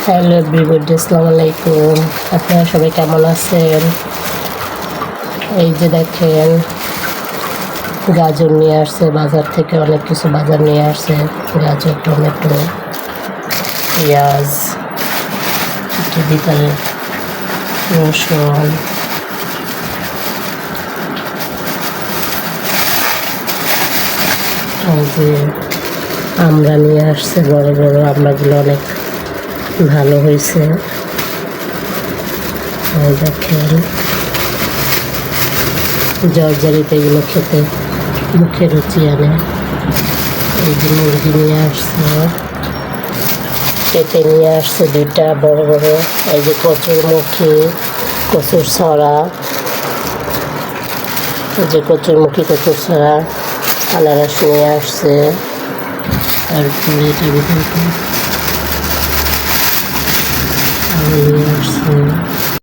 Hello everybody, আসসালামু আলাইকুম। আপনারা সবাই কেমন আছেন? এই যে দেখেন, গাজর নিয়ে আসছে বাজার থেকে, অনেক কিছু বাজার নিয়ে আসছে। গাজর, টমেটো, পেঁয়াজ, ভিতরে রসুন, এই যে আমরা নিয়ে আসছে বড় বড় আমরাগুলো, অনেক ভালো হয়েছে। দেখেন, জর্জারিতে এগুলো খেতে মুখে রুচি আনে। এই যে মুরগি নিয়ে আসছে, পেঁপে নিয়ে আসছে দুইটা বড় বড়। এই যে কচুরমুখী, কচুর ছড়া, এই যে কচুরমুখী, কচুর ছড়া, আনারস নিয়ে আসছে। তারপরে এটা ভিতরে নিয়ে আসছে।